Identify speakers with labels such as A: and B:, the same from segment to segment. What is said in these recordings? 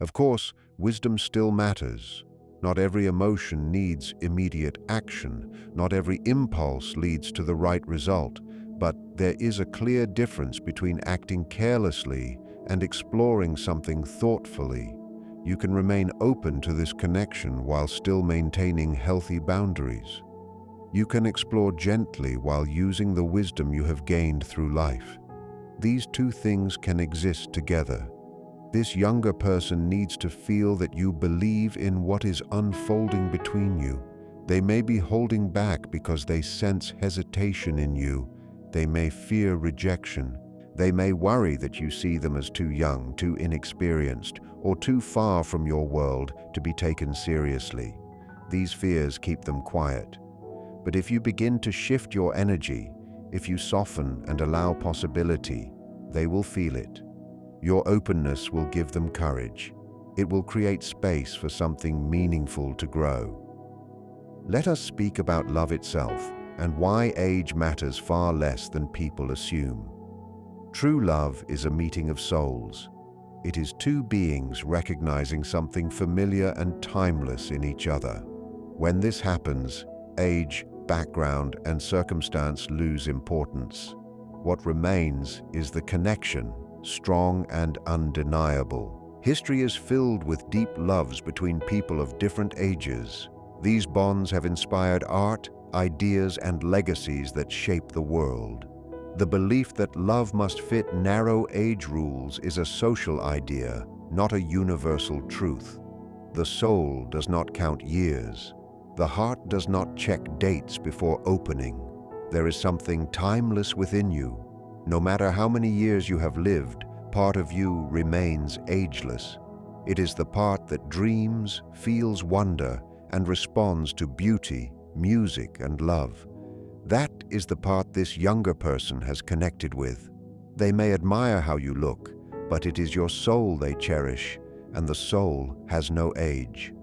A: Of course, wisdom still matters. Not every emotion needs immediate action. Not every impulse leads to the right result. But there is a clear difference between acting carelessly and exploring something thoughtfully. You can remain open to this connection while still maintaining healthy boundaries. You can explore gently while using the wisdom you have gained through life. These two things can exist together. This younger person needs to feel that you believe in what is unfolding between you. They may be holding back because they sense hesitation in you. They may fear rejection. They may worry that you see them as too young, too inexperienced, or too far from your world to be taken seriously. These fears keep them quiet. But if you begin to shift your energy, if you soften and allow possibility, they will feel it. Your openness will give them courage. It will create space for something meaningful to grow. Let us speak about love itself and why age matters far less than people assume. True love is a meeting of souls. It is two beings recognizing something familiar and timeless in each other. When this happens, age, background, and circumstance lose importance. What remains is the connection, strong and undeniable. History is filled with deep loves between people of different ages. These bonds have inspired art, ideas, and legacies that shape the world. The belief that love must fit narrow age rules is a social idea, not a universal truth. The soul does not count years. The heart does not check dates before opening. There is something timeless within you. No matter how many years you have lived, part of you remains ageless. It is the part that dreams, feels wonder, and responds to beauty, music, and love. That is the part this younger person has connected with. They may admire how you look, but it is your soul they cherish, and the soul has no age.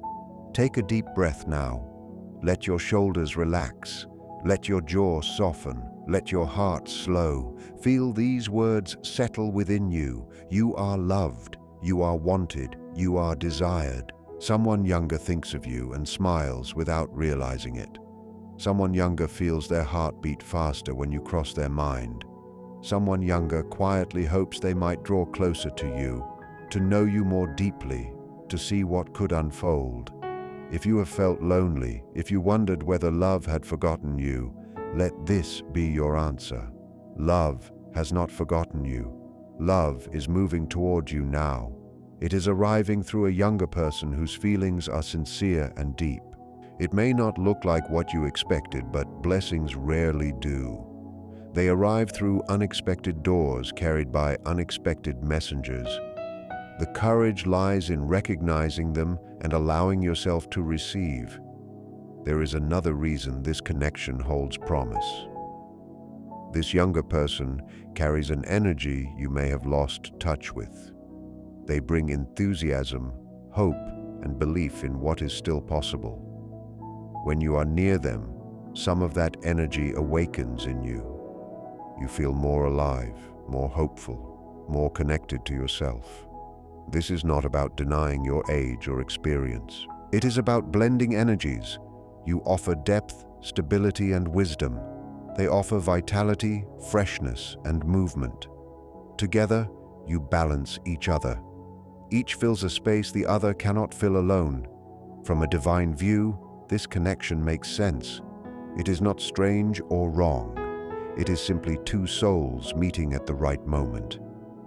A: Take a deep breath now. Let your shoulders relax. Let your jaw soften. Let your heart slow. Feel these words settle within you. You are loved. You are wanted. You are desired. Someone younger thinks of you and smiles without realizing it. Someone younger feels their heart beat faster when you cross their mind. Someone younger quietly hopes they might draw closer to you, to know you more deeply, to see what could unfold. If you have felt lonely, if you wondered whether love had forgotten you, let this be your answer. Love has not forgotten you. Love is moving toward you now. It is arriving through a younger person whose feelings are sincere and deep. It may not look like what you expected, but blessings rarely do. They arrive through unexpected doors carried by unexpected messengers. The courage lies in recognizing them and allowing yourself to receive. There is another reason this connection holds promise. This younger person carries an energy you may have lost touch with. They bring enthusiasm, hope, and belief in what is still possible. When you are near them, some of that energy awakens in you. You feel more alive, more hopeful, more connected to yourself. This is not about denying your age or experience. It is about blending energies. You offer depth, stability, and wisdom. They offer vitality, freshness, and movement. Together, you balance each other. Each fills a space the other cannot fill alone. From a divine view, this connection makes sense. It is not strange or wrong. It is simply two souls meeting at the right moment.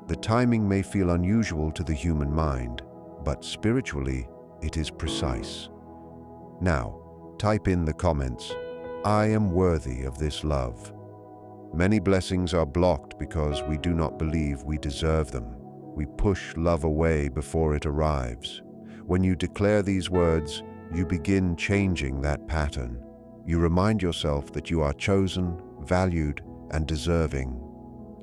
A: The timing may feel unusual to the human mind, but spiritually, it is precise. Now, type in the comments, "I am worthy of this love." Many blessings are blocked because we do not believe we deserve them. We push love away before it arrives. When you declare these words, you begin changing that pattern. You remind yourself that you are chosen, valued, and deserving.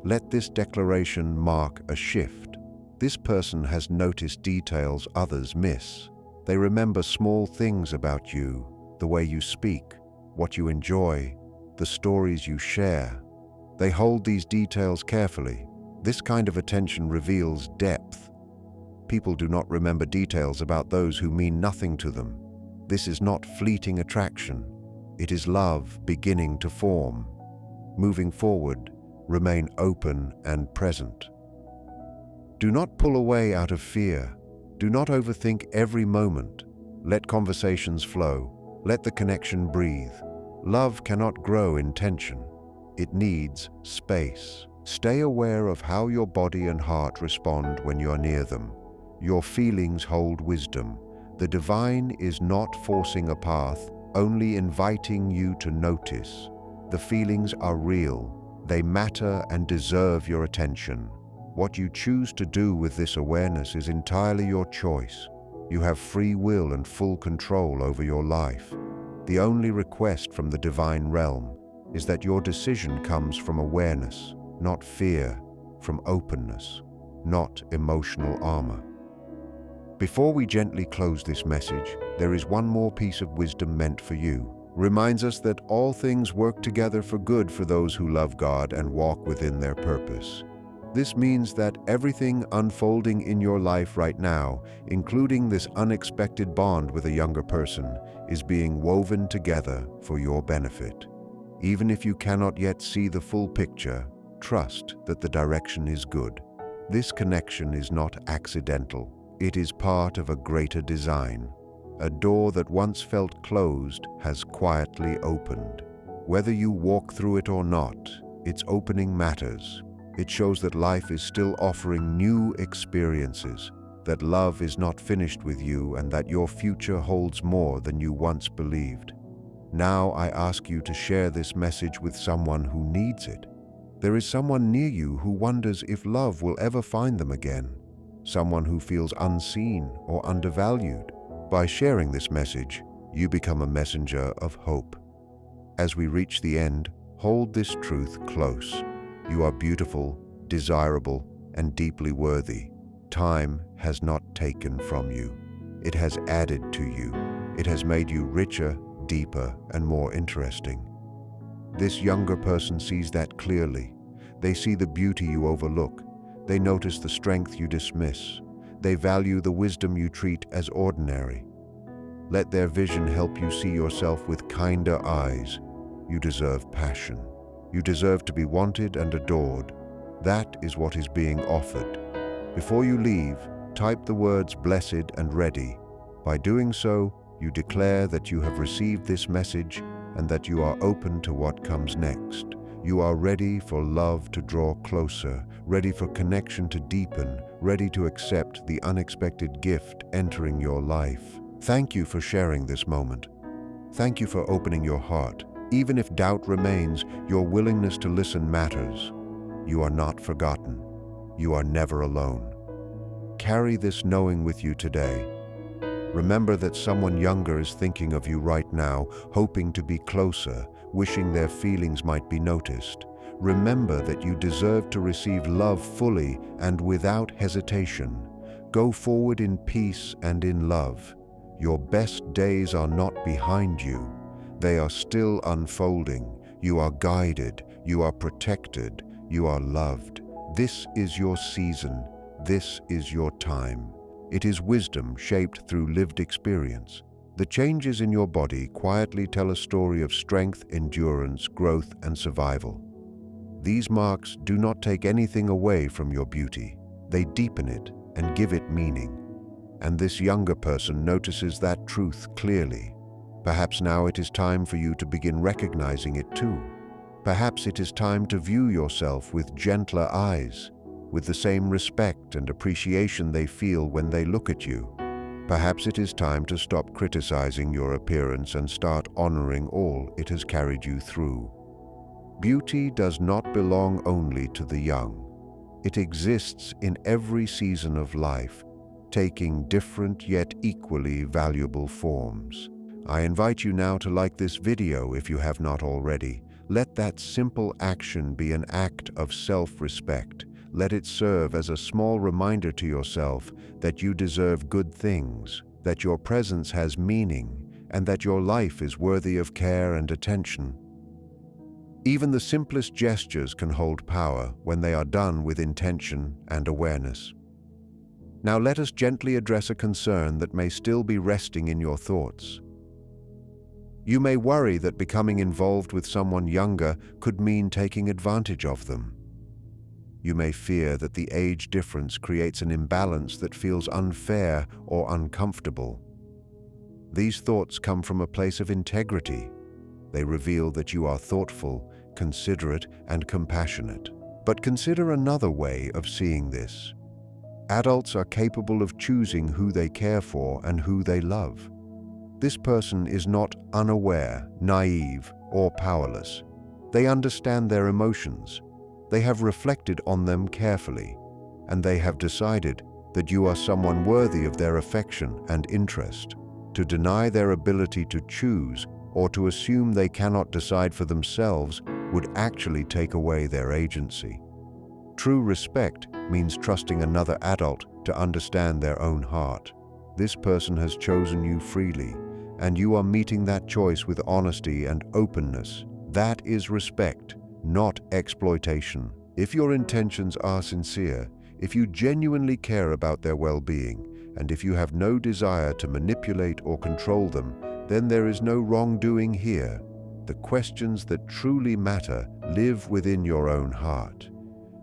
A: Let this declaration mark a shift. This person has noticed details others miss. They remember small things about you, the way you speak, what you enjoy, the stories you share. They hold these details carefully. This kind of attention reveals depth. People do not remember details about those who mean nothing to them. This is not fleeting attraction. It is love beginning to form. Moving forward, remain open and present. Do not pull away out of fear. Do not overthink every moment. Let conversations flow. Let the connection breathe. Love cannot grow in tension. It needs space. Stay aware of how your body and heart respond when you are near them. Your feelings hold wisdom. The divine is not forcing a path, only inviting you to notice. The feelings are real. They matter and deserve your attention. What you choose to do with this awareness is entirely your choice. You have free will and full control over your life. The only request from the divine realm is that your decision comes from awareness, not fear, from openness, not emotional armor. Before we gently close this message, there is one more piece of wisdom meant for you. Reminds us that all things work together for good for those who love God and walk within their purpose. This means that everything unfolding in your life right now, including this unexpected bond with a younger person, is being woven together for your benefit. Even if you cannot yet see the full picture, trust that the direction is good. This connection is not accidental. It is part of a greater design. A door that once felt closed has quietly opened. Whether you walk through it or not, its opening matters. It shows that life is still offering new experiences, that love is not finished with you, and that your future holds more than you once believed. Now I ask you to share this message with someone who needs it. There is someone near you who wonders if love will ever find them again. Someone who feels unseen or undervalued. By sharing this message, you become a messenger of hope. As we reach the end, hold this truth close. You are beautiful, desirable, and deeply worthy. Time has not taken from you. It has added to you. It has made you richer, deeper, and more interesting. This younger person sees that clearly. They see the beauty you overlook. They notice the strength you dismiss. They value the wisdom you treat as ordinary. Let their vision help you see yourself with kinder eyes. You deserve passion. You deserve to be wanted and adored. That is what is being offered. Before you leave, type the words "blessed" and "ready." By doing so, you declare that you have received this message and that you are open to what comes next. You are ready for love to draw closer, ready for connection to deepen, ready to accept the unexpected gift entering your life. Thank you for sharing this moment. Thank you for opening your heart. Even if doubt remains, your willingness to listen matters. You are not forgotten. You are never alone. Carry this knowing with you today. Remember that someone younger is thinking of you right now, hoping to be closer, wishing their feelings might be noticed. Remember that you deserve to receive love fully and without hesitation. Go forward in peace and in love. Your best days are not behind you. They are still unfolding. You are guided. You are protected. You are loved. This is your season. This is your time. It is wisdom shaped through lived experience. The changes in your body quietly tell a story of strength, endurance, growth, and survival. These marks do not take anything away from your beauty. They deepen it and give it meaning. And this younger person notices that truth clearly. Perhaps now it is time for you to begin recognizing it too. Perhaps it is time to view yourself with gentler eyes, with the same respect and appreciation they feel when they look at you. Perhaps it is time to stop criticizing your appearance and start honoring all it has carried you through. Beauty does not belong only to the young. It exists in every season of life, taking different yet equally valuable forms. I invite you now to like this video if you have not already. Let that simple action be an act of self-respect. Let it serve as a small reminder to yourself that you deserve good things, that your presence has meaning, and that your life is worthy of care and attention. Even the simplest gestures can hold power when they are done with intention and awareness. Now let us gently address a concern that may still be resting in your thoughts. You may worry that becoming involved with someone younger could mean taking advantage of them. You may fear that the age difference creates an imbalance that feels unfair or uncomfortable. These thoughts come from a place of integrity. They reveal that you are thoughtful, considerate, and compassionate. But consider another way of seeing this. Adults are capable of choosing who they care for and who they love. This person is not unaware, naive, or powerless. They understand their emotions. They have reflected on them carefully, and they have decided that you are someone worthy of their affection and interest. To deny their ability to choose or to assume they cannot decide for themselves would actually take away their agency. True respect means trusting another adult to understand their own heart. This person has chosen you freely, and you are meeting that choice with honesty and openness. That is respect, not exploitation. If your intentions are sincere, if you genuinely care about their well-being, and if you have no desire to manipulate or control them, then there is no wrongdoing here. The questions that truly matter live within your own heart.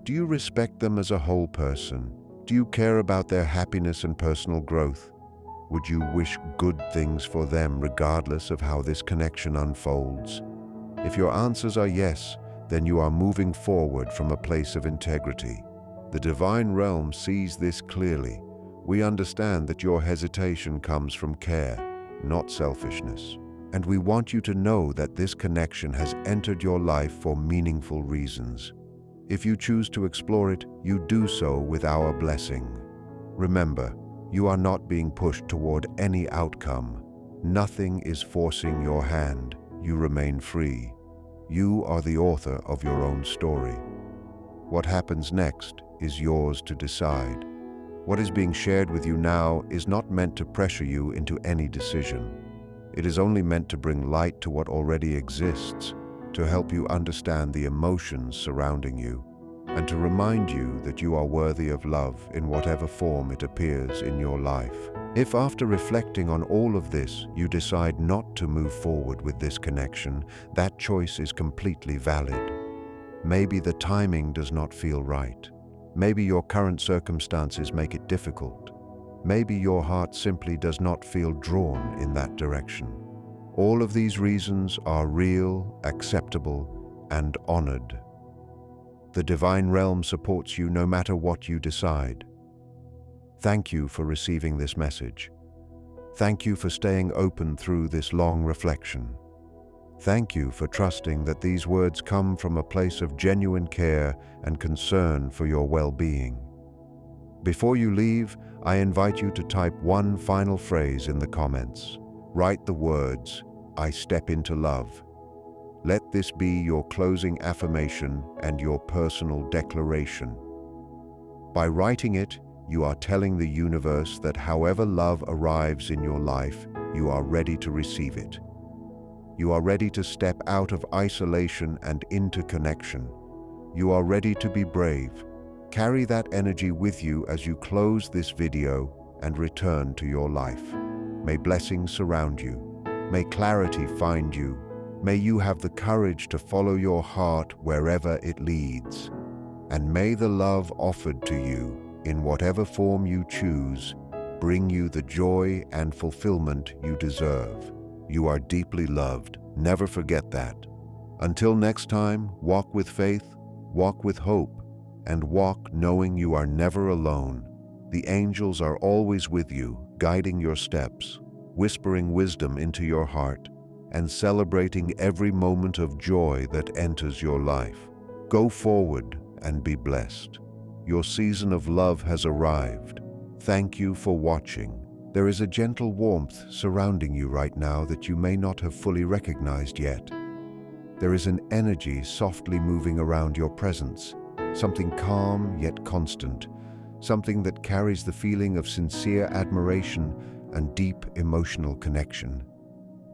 A: Do you respect them as a whole person? Do you care about their happiness and personal growth? Would you wish good things for them regardless of how this connection unfolds? If your answers are yes, then you are moving forward from a place of integrity. The divine realm sees this clearly. We understand that your hesitation comes from care, not selfishness. And we want you to know that this connection has entered your life for meaningful reasons. If you choose to explore it, you do so with our blessing. Remember, you are not being pushed toward any outcome. Nothing is forcing your hand. You remain free. You are the author of your own story. What happens next is yours to decide. What is being shared with you now is not meant to pressure you into any decision. It is only meant to bring light to what already exists, to help you understand the emotions surrounding you, and to remind you that you are worthy of love in whatever form it appears in your life. If after reflecting on all of this, you decide not to move forward with this connection, that choice is completely valid. Maybe the timing does not feel right. Maybe your current circumstances make it difficult. Maybe your heart simply does not feel drawn in that direction. All of these reasons are real, acceptable, and honored. The divine realm supports you no matter what you decide. Thank you for receiving this message. Thank you for staying open through this long reflection. Thank you for trusting that these words come from a place of genuine care and concern for your well-being. Before you leave, I invite you to type one final phrase in the comments. Write the words, "I step into love." Let this be your closing affirmation and your personal declaration. By writing it, you are telling the universe that however love arrives in your life, you are ready to receive it. You are ready to step out of isolation and into connection. You are ready to be brave. Carry that energy with you as you close this video and return to your life. May blessings surround you. May clarity find you. May you have the courage to follow your heart wherever it leads. And may the love offered to you, in whatever form you choose, bring you the joy and fulfillment you deserve. You are deeply loved. Never forget that. Until next time, walk with faith, walk with hope, and walk knowing you are never alone. The angels are always with you, guiding your steps, whispering wisdom into your heart, and celebrating every moment of joy that enters your life. Go forward and be blessed. Your season of love has arrived. Thank you for watching. There is a gentle warmth surrounding you right now that you may not have fully recognized yet. There is an energy softly moving around your presence, something calm yet constant, something that carries the feeling of sincere admiration and deep emotional connection.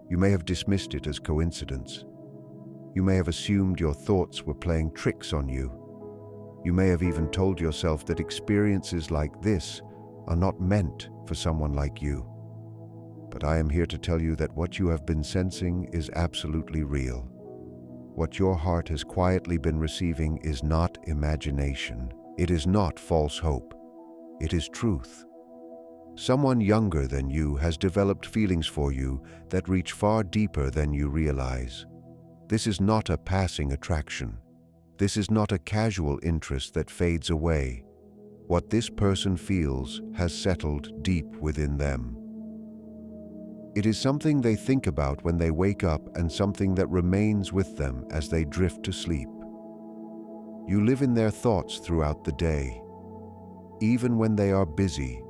A: You may have dismissed it as coincidence. You may have assumed your thoughts were playing tricks on you. You may have even told yourself that experiences like this are not meant for someone like you. But I am here to tell you that what you have been sensing is absolutely real. What your heart has quietly been receiving is not imagination. It is not false hope. It is truth. Someone younger than you has developed feelings for you that reach far deeper than you realize. This is not a passing attraction. This is not a casual interest that fades away. What this person feels has settled deep within them. It is something they think about when they wake up and something that remains with them as they drift to sleep. You live in their thoughts throughout the day. Even when they are busy,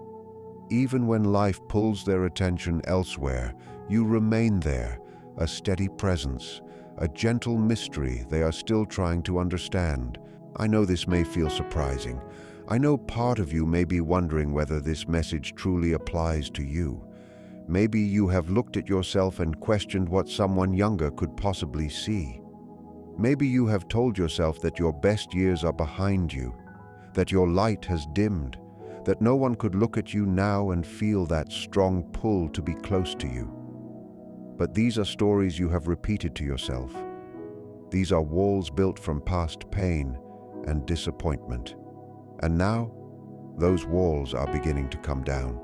A: even when life pulls their attention elsewhere, you remain there, a steady presence, a gentle mystery they are still trying to understand. I know this may feel surprising. I know part of you may be wondering whether this message truly applies to you. Maybe you have looked at yourself and questioned what someone younger could possibly see. Maybe you have told yourself that your best years are behind you, that your light has dimmed, that no one could look at you now and feel that strong pull to be close to you. But these are stories you have repeated to yourself. These are walls built from past pain and disappointment. And now, those walls are beginning to come down.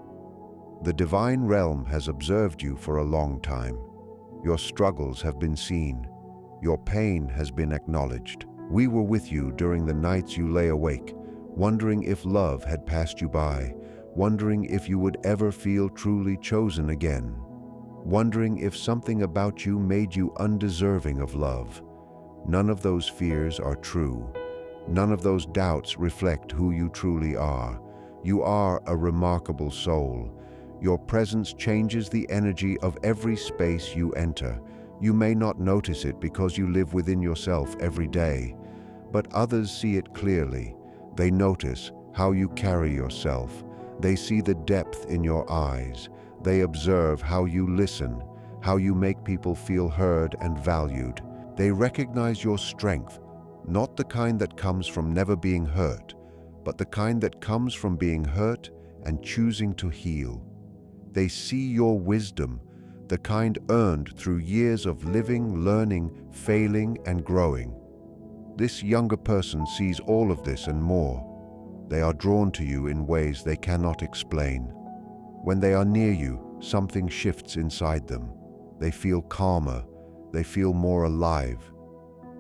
A: The divine realm has observed you for a long time. Your struggles have been seen. Your pain has been acknowledged. We were with you during the nights you lay awake, wondering if love had passed you by, wondering if you would ever feel truly chosen again, wondering if something about you made you undeserving of love. None of those fears are true. None of those doubts reflect who you truly are. You are a remarkable soul. Your presence changes the energy of every space you enter. You may not notice it because you live within yourself every day, but others see it clearly. They notice how you carry yourself. They see the depth in your eyes. They observe how you listen, how you make people feel heard and valued. They recognize your strength, not the kind that comes from never being hurt, but the kind that comes from being hurt and choosing to heal. They see your wisdom, the kind earned through years of living, learning, failing, and growing. This younger person sees all of this and more. They are drawn to you in ways they cannot explain. When they are near you, something shifts inside them. They feel calmer. They feel more alive.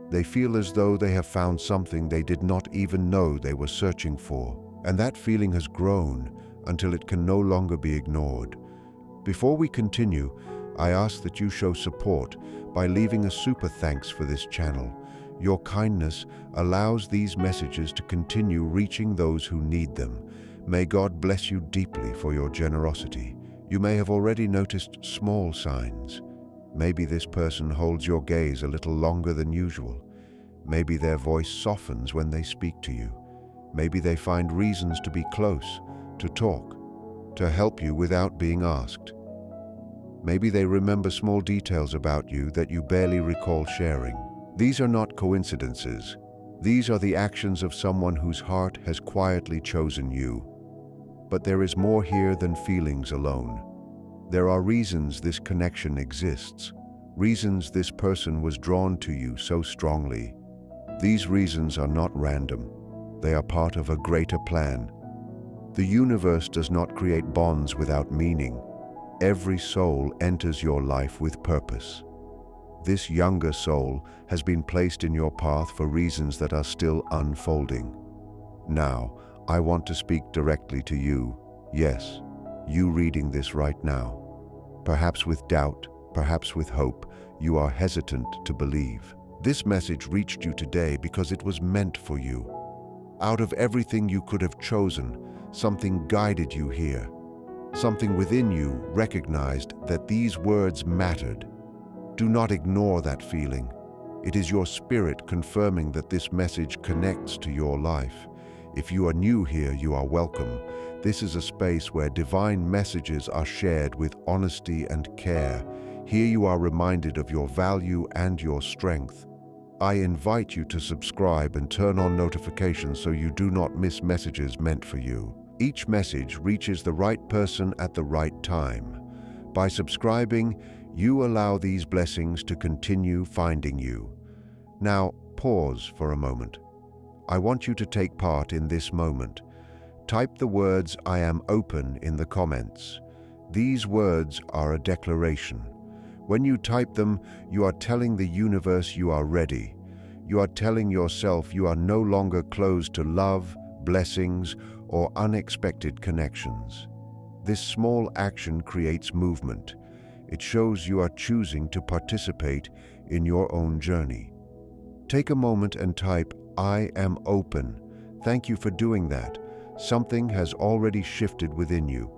A: They feel as though they have found something they did not even know they were searching for. And that feeling has grown until it can no longer be ignored. Before we continue, I ask that you show support by leaving a super thanks for this channel. Your kindness allows these messages to continue reaching those who need them. May God bless you deeply for your generosity. You may have already noticed small signs. Maybe this person holds your gaze a little longer than usual. Maybe their voice softens when they speak to you. Maybe they find reasons to be close, to talk, to help you without being asked. Maybe they remember small details about you that you barely recall sharing. These are not coincidences. These are the actions of someone whose heart has quietly chosen you. But there is more here than feelings alone. There are reasons this connection exists, reasons this person was drawn to you so strongly. These reasons are not random. They are part of a greater plan. The universe does not create bonds without meaning. Every soul enters your life with purpose. This younger soul has been placed in your path for reasons that are still unfolding. Now, I want to speak directly to you. Yes, you reading this right now. Perhaps with doubt, perhaps with hope, you are hesitant to believe. This message reached you today because it was meant for you. Out of everything you could have chosen, something guided you here. Something within you recognized that these words mattered. Do not ignore that feeling. It is your spirit confirming that this message connects to your life. If you are new here, you are welcome. This is a space where divine messages are shared with honesty and care. Here you are reminded of your value and your strength. I invite you to subscribe and turn on notifications so you do not miss messages meant for you. Each message reaches the right person at the right time. By subscribing, you allow these blessings to continue finding you. Now, pause for a moment. I want you to take part in this moment. Type the words "I am open" in the comments. These words are a declaration. When you type them, you are telling the universe you are ready. You are telling yourself you are no longer closed to love, blessings, or unexpected connections. This small action creates movement. It shows you are choosing to participate in your own journey. Take a moment and type "I am open." Thank you for doing that. Something has already shifted within you.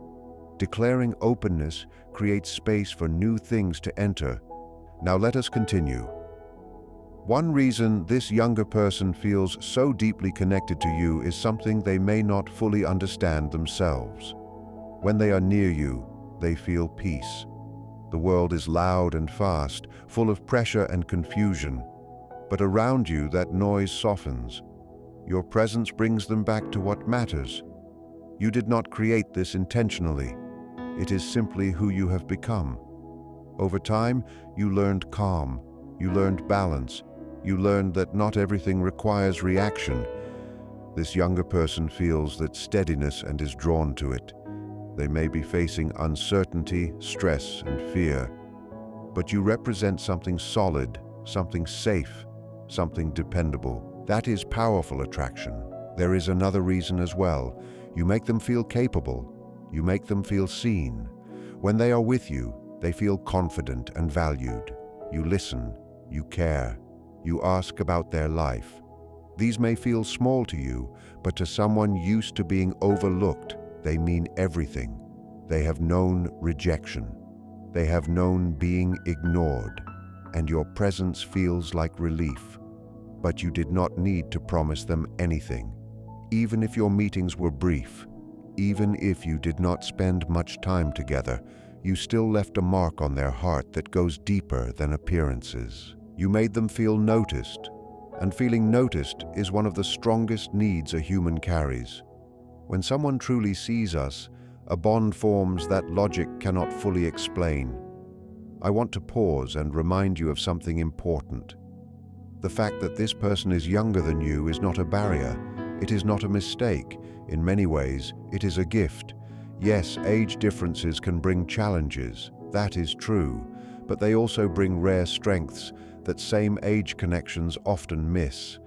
A: Declaring openness creates space for new things to enter. Now let us continue. One reason this younger person feels so deeply connected to you is something they may not fully understand themselves. When they are near you, they feel peace. The world is loud and fast, full of pressure and confusion. But around you, that noise softens. Your presence brings them back to what matters. You did not create this intentionally. It is simply who you have become. Over time, you learned calm, you learned balance, you learned that not everything requires reaction. This younger person feels that steadiness and is drawn to it. They may be facing uncertainty, stress, and fear. But you represent something solid, something safe, something dependable. That is powerful attraction. There is another reason as well. You make them feel capable. You make them feel seen. When they are with you, they feel confident and valued. You listen, you care, you ask about their life. These may feel small to you, but to someone used to being overlooked, they mean everything. They have known rejection. They have known being ignored, and your presence feels like relief. But you did not need to promise them anything. Even if your meetings were brief, even if you did not spend much time together, you still left a mark on their heart that goes deeper than appearances. You made them feel noticed, and feeling noticed is one of the strongest needs a human carries. When someone truly sees us, a bond forms that logic cannot fully explain. I want to pause and remind you of something important. The fact that this person is younger than you is not a barrier. It is not a mistake. In many ways, it is a gift. Yes, age differences can bring challenges. That is true. But they also bring rare strengths that same-age connections often miss.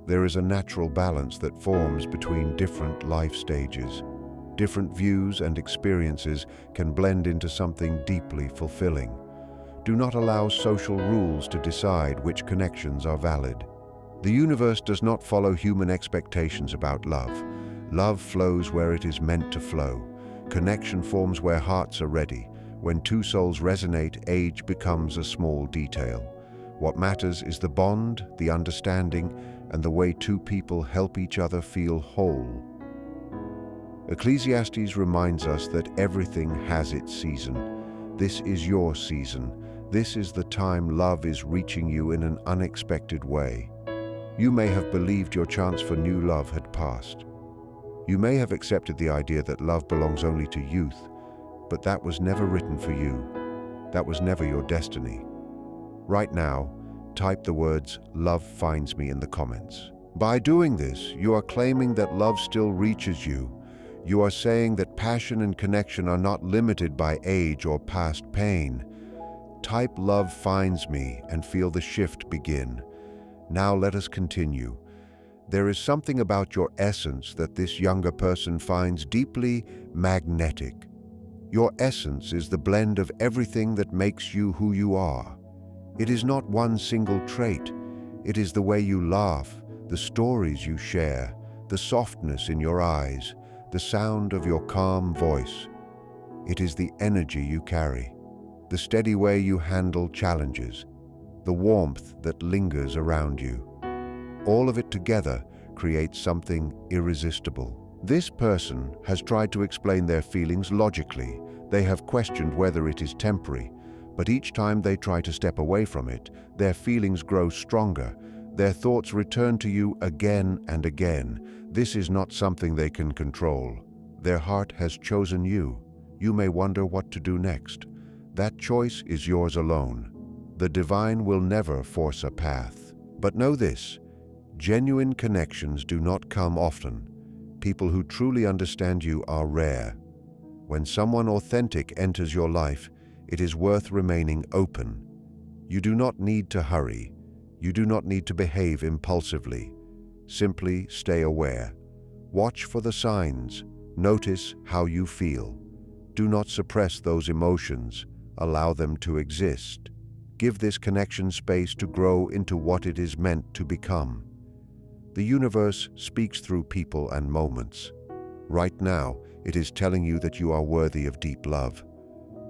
A: There is a natural balance that forms between different life stages. Different views and experiences can blend into something deeply fulfilling. Do not allow social rules to decide which connections are valid. The universe does not follow human expectations about love. Love flows where it is meant to flow. Connection forms where hearts are ready. When two souls resonate, age becomes a small detail. What matters is the bond, the understanding, and the way two people help each other feel whole. Ecclesiastes reminds us that everything has its season. This is your season. This is the time love is reaching you in an unexpected way. You may have believed your chance for new love had passed. You may have accepted the idea that love belongs only to youth, but that was never written for you. That was never your destiny. Right now, type the words "love finds me" in the comments. By doing this, you are claiming that love still reaches you. You are saying that passion and connection are not limited by age or past pain. Type "love finds me" and feel the shift begin. Now let us continue. There is something about your essence that this younger person finds deeply magnetic. Your essence is the blend of everything that makes you who you are. It is not one single trait. It is the way you laugh, the stories you share, the softness in your eyes, the sound of your calm voice. It is the energy you carry, the steady way you handle challenges, the warmth that lingers around you. All of it together creates something irresistible. This person has tried to explain their feelings logically. They have questioned whether it is temporary, but each time they try to step away from it, their feelings grow stronger. Their thoughts return to you again and again. This is not something they can control. Their heart has chosen you. You may wonder what to do next. That choice is yours alone. The divine will never force a path. But know this, genuine connections do not come often. People who truly understand you are rare. When someone authentic enters your life, it is worth remaining open. You do not need to hurry. You do not need to behave impulsively. Simply stay aware. Watch for the signs. Notice how you feel. Do not suppress those emotions. Allow them to exist. Give this connection space to grow into what it is meant to become. The universe speaks through people and moments. Right now, it is telling you that you are worthy of deep love,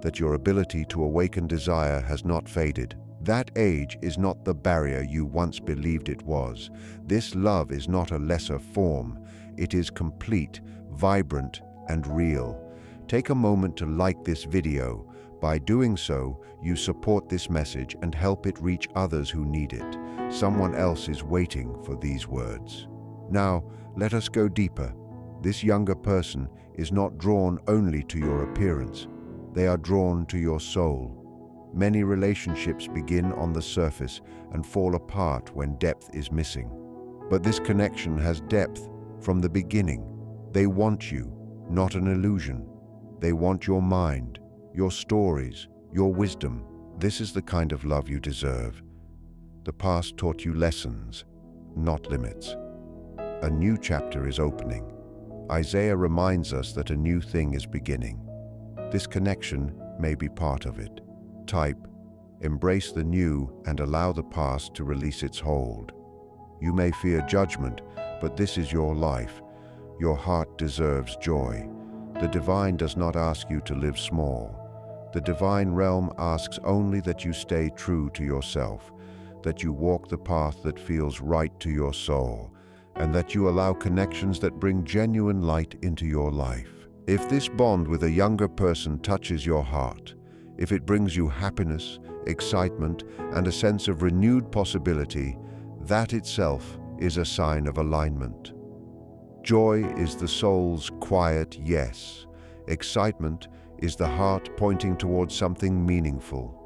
A: that your ability to awaken desire has not faded. That age is not the barrier you once believed it was. This love is not a lesser form. It is complete, vibrant, and real. Take a moment to like this video. By doing so, you support this message and help it reach others who need it. Someone else is waiting for these words. Now, let us go deeper. This younger person is not drawn only to your appearance. They are drawn to your soul. Many relationships begin on the surface and fall apart when depth is missing. But this connection has depth from the beginning. They want you, not an illusion. They want your mind, your stories, your wisdom. This is the kind of love you deserve. The past taught you lessons, not limits. A new chapter is opening. Isaiah reminds us that a new thing is beginning. This connection may be part of it. Type, embrace the new and allow the past to release its hold. You may fear judgment, but this is your life. Your heart deserves joy. The divine does not ask you to live small. The divine realm asks only that you stay true to yourself, that you walk the path that feels right to your soul, and that you allow connections that bring genuine light into your life. If this bond with a younger person touches your heart, if it brings you happiness, excitement, and a sense of renewed possibility, that itself is a sign of alignment. Joy is the soul's quiet yes. Excitement is the heart pointing towards something meaningful.